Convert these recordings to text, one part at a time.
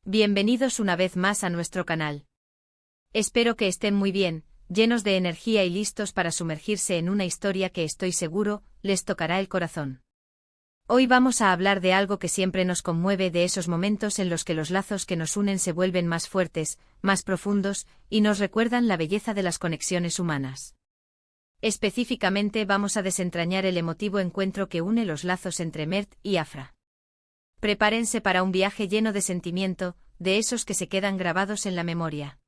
Bienvenidos una vez más a nuestro canal. Espero que estén muy bien, llenos de energía y listos para sumergirse en una historia que estoy seguro, les tocará el corazón. Hoy vamos a hablar de algo que siempre nos conmueve, de esos momentos en los que los lazos que nos unen se vuelven más fuertes, más profundos, y nos recuerdan la belleza de las conexiones humanas. Específicamente vamos a desentrañar el emotivo encuentro que une los lazos entre Mert y Afra. Prepárense para un viaje lleno de sentimiento, de esos que se quedan grabados en la memoria.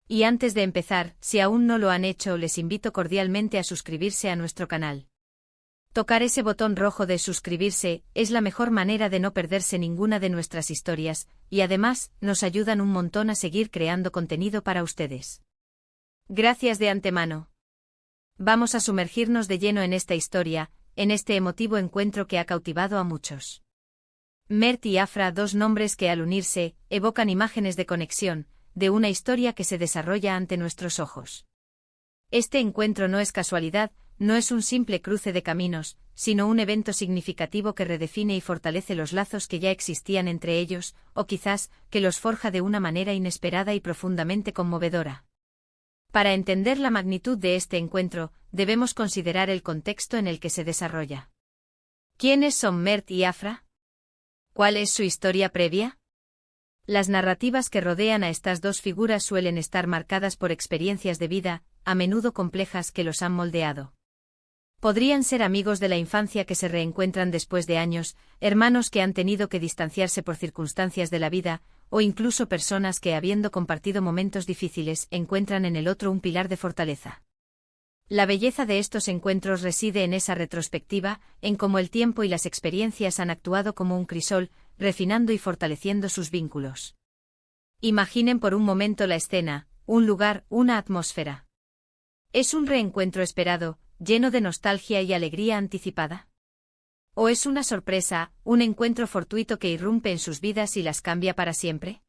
Y antes de empezar, si aún no lo han hecho, les invito cordialmente a suscribirse a nuestro canal. Tocar ese botón rojo de suscribirse es la mejor manera de no perderse ninguna de nuestras historias, y además, nos ayudan un montón a seguir creando contenido para ustedes. Gracias de antemano. Vamos a sumergirnos de lleno en esta historia, en este emotivo encuentro que ha cautivado a muchos. Mert y Afra, dos nombres que al unirse, evocan imágenes de conexión, de una historia que se desarrolla ante nuestros ojos. Este encuentro no es casualidad, no es un simple cruce de caminos, sino un evento significativo que redefine y fortalece los lazos que ya existían entre ellos, o quizás, que los forja de una manera inesperada y profundamente conmovedora. Para entender la magnitud de este encuentro, debemos considerar el contexto en el que se desarrolla. ¿Quiénes son Mert y Afra? ¿Cuál es su historia previa? Las narrativas que rodean a estas dos figuras suelen estar marcadas por experiencias de vida, a menudo complejas, que los han moldeado. Podrían ser amigos de la infancia que se reencuentran después de años, hermanos que han tenido que distanciarse por circunstancias de la vida, o incluso personas que, habiendo compartido momentos difíciles, encuentran en el otro un pilar de fortaleza. La belleza de estos encuentros reside en esa retrospectiva, en cómo el tiempo y las experiencias han actuado como un crisol, refinando y fortaleciendo sus vínculos. Imaginen por un momento la escena, un lugar, una atmósfera. ¿Es un reencuentro esperado, lleno de nostalgia y alegría anticipada? ¿O es una sorpresa, un encuentro fortuito que irrumpe en sus vidas y las cambia para siempre?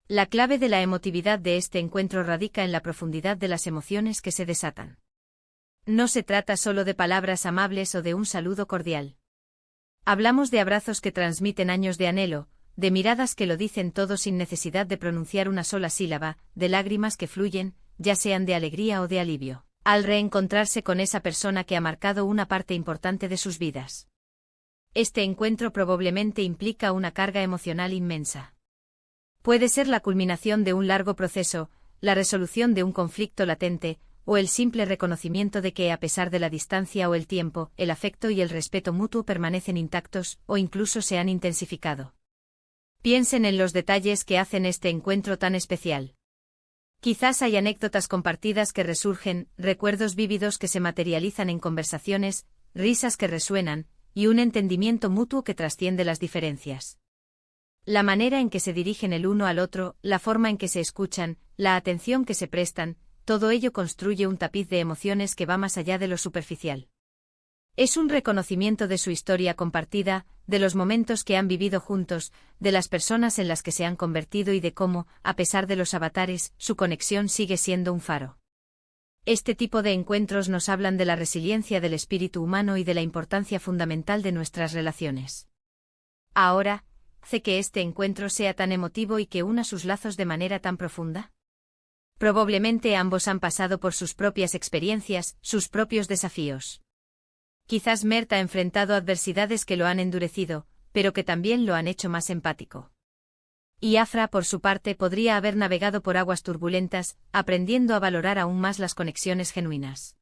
La clave de la emotividad de este encuentro radica en la profundidad de las emociones que se desatan. No se trata solo de palabras amables o de un saludo cordial. Hablamos de abrazos que transmiten años de anhelo, de miradas que lo dicen todo sin necesidad de pronunciar una sola sílaba, de lágrimas que fluyen, ya sean de alegría o de alivio, al reencontrarse con esa persona que ha marcado una parte importante de sus vidas. Este encuentro probablemente implica una carga emocional inmensa. Puede ser la culminación de un largo proceso, la resolución de un conflicto latente, o el simple reconocimiento de que, a pesar de la distancia o el tiempo, el afecto y el respeto mutuo permanecen intactos, o incluso se han intensificado. Piensen en los detalles que hacen este encuentro tan especial. Quizás hay anécdotas compartidas que resurgen, recuerdos vívidos que se materializan en conversaciones, risas que resuenan, y un entendimiento mutuo que trasciende las diferencias. La manera en que se dirigen el uno al otro, la forma en que se escuchan, la atención que se prestan, todo ello construye un tapiz de emociones que va más allá de lo superficial. Es un reconocimiento de su historia compartida, de los momentos que han vivido juntos, de las personas en las que se han convertido y de cómo, a pesar de los avatares, su conexión sigue siendo un faro. Este tipo de encuentros nos hablan de la resiliencia del espíritu humano y de la importancia fundamental de nuestras relaciones. Ahora, ¿hace que este encuentro sea tan emotivo y que una sus lazos de manera tan profunda? Probablemente ambos han pasado por sus propias experiencias, sus propios desafíos. Quizás Mert ha enfrentado adversidades que lo han endurecido, pero que también lo han hecho más empático. Y Afra, por su parte, podría haber navegado por aguas turbulentas, aprendiendo a valorar aún más las conexiones genuinas.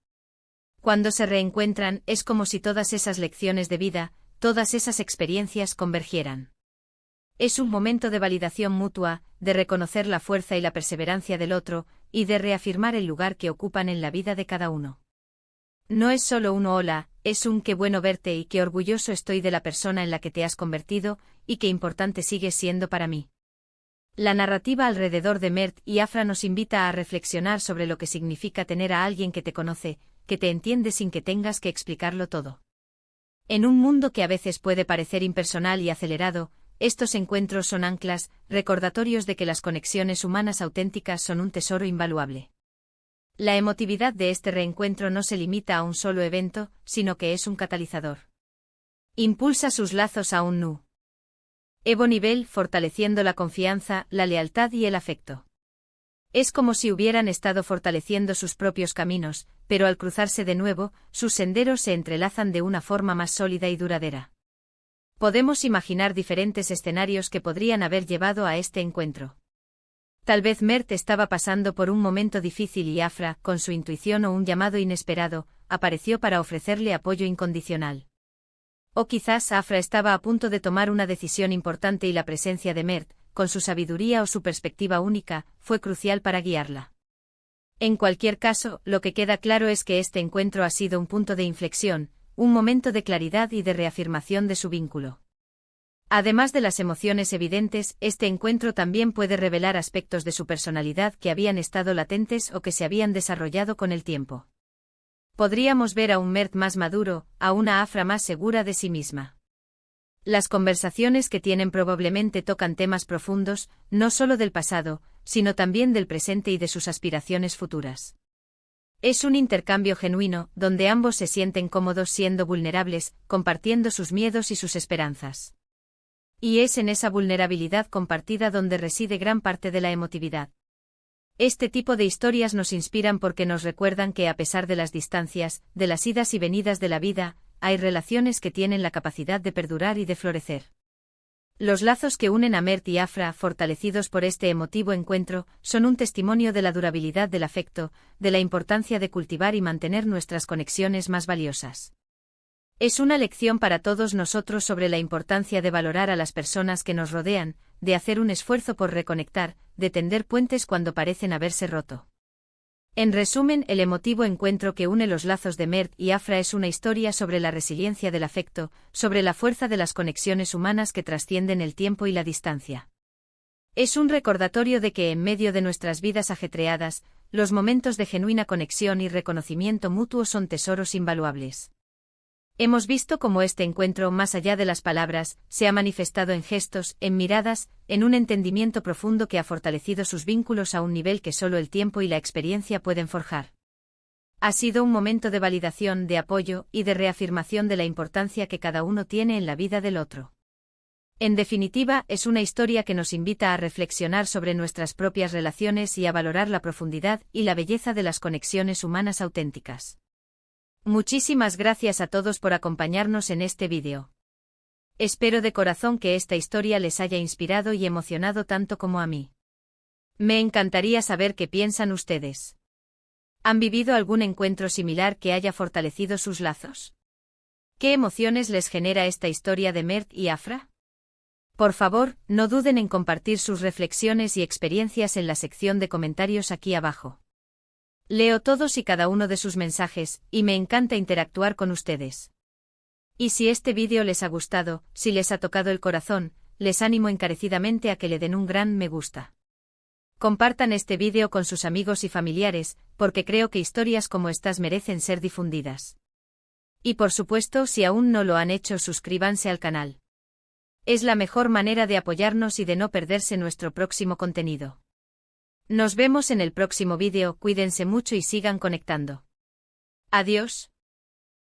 Cuando se reencuentran, es como si todas esas lecciones de vida, todas esas experiencias convergieran. Es un momento de validación mutua, de reconocer la fuerza y la perseverancia del otro, y de reafirmar el lugar que ocupan en la vida de cada uno. No es solo un hola, es un qué bueno verte y qué orgulloso estoy de la persona en la que te has convertido, y qué importante sigues siendo para mí. La narrativa alrededor de Mert y Afra nos invita a reflexionar sobre lo que significa tener a alguien que te conoce, que te entiende sin que tengas que explicarlo todo. En un mundo que a veces puede parecer impersonal y acelerado, estos encuentros son anclas, recordatorios de que las conexiones humanas auténticas son un tesoro invaluable. La emotividad de este reencuentro no se limita a un solo evento, sino que es un catalizador. Impulsa sus lazos a un Ebony fortaleciendo la confianza, la lealtad y el afecto. Es como si hubieran estado fortaleciendo sus propios caminos, pero al cruzarse de nuevo, sus senderos se entrelazan de una forma más sólida y duradera. Podemos imaginar diferentes escenarios que podrían haber llevado a este encuentro. Tal vez Mert estaba pasando por un momento difícil y Afra, con su intuición o un llamado inesperado, apareció para ofrecerle apoyo incondicional. O quizás Afra estaba a punto de tomar una decisión importante y la presencia de Mert, con su sabiduría o su perspectiva única, fue crucial para guiarla. En cualquier caso, lo que queda claro es que este encuentro ha sido un punto de inflexión, un momento de claridad y de reafirmación de su vínculo. Además de las emociones evidentes, este encuentro también puede revelar aspectos de su personalidad que habían estado latentes o que se habían desarrollado con el tiempo. Podríamos ver a un Mert más maduro, a una Afra más segura de sí misma. Las conversaciones que tienen probablemente tocan temas profundos, no solo del pasado, sino también del presente y de sus aspiraciones futuras. Es un intercambio genuino, donde ambos se sienten cómodos siendo vulnerables, compartiendo sus miedos y sus esperanzas. Y es en esa vulnerabilidad compartida donde reside gran parte de la emotividad. Este tipo de historias nos inspiran porque nos recuerdan que a pesar de las distancias, de las idas y venidas de la vida, hay relaciones que tienen la capacidad de perdurar y de florecer. Los lazos que unen a Mert y Afra, fortalecidos por este emotivo encuentro, son un testimonio de la durabilidad del afecto, de la importancia de cultivar y mantener nuestras conexiones más valiosas. Es una lección para todos nosotros sobre la importancia de valorar a las personas que nos rodean, de hacer un esfuerzo por reconectar, de tender puentes cuando parecen haberse roto. En resumen, el emotivo encuentro que une los lazos de Mert y Afra es una historia sobre la resiliencia del afecto, sobre la fuerza de las conexiones humanas que trascienden el tiempo y la distancia. Es un recordatorio de que en medio de nuestras vidas ajetreadas, los momentos de genuina conexión y reconocimiento mutuo son tesoros invaluables. Hemos visto cómo este encuentro, más allá de las palabras, se ha manifestado en gestos, en miradas, en un entendimiento profundo que ha fortalecido sus vínculos a un nivel que solo el tiempo y la experiencia pueden forjar. Ha sido un momento de validación, de apoyo y de reafirmación de la importancia que cada uno tiene en la vida del otro. En definitiva, es una historia que nos invita a reflexionar sobre nuestras propias relaciones y a valorar la profundidad y la belleza de las conexiones humanas auténticas. Muchísimas gracias a todos por acompañarnos en este vídeo. Espero de corazón que esta historia les haya inspirado y emocionado tanto como a mí. Me encantaría saber qué piensan ustedes. ¿Han vivido algún encuentro similar que haya fortalecido sus lazos? ¿Qué emociones les genera esta historia de Mert y Afra? Por favor, no duden en compartir sus reflexiones y experiencias en la sección de comentarios aquí abajo. Leo todos y cada uno de sus mensajes, y me encanta interactuar con ustedes. Y si este vídeo les ha gustado, si les ha tocado el corazón, les animo encarecidamente a que le den un gran me gusta. Compartan este vídeo con sus amigos y familiares, porque creo que historias como estas merecen ser difundidas. Y por supuesto, si aún no lo han hecho, suscríbanse al canal. Es la mejor manera de apoyarnos y de no perderse nuestro próximo contenido. Nos vemos en el próximo vídeo, cuídense mucho y sigan conectando. Adiós.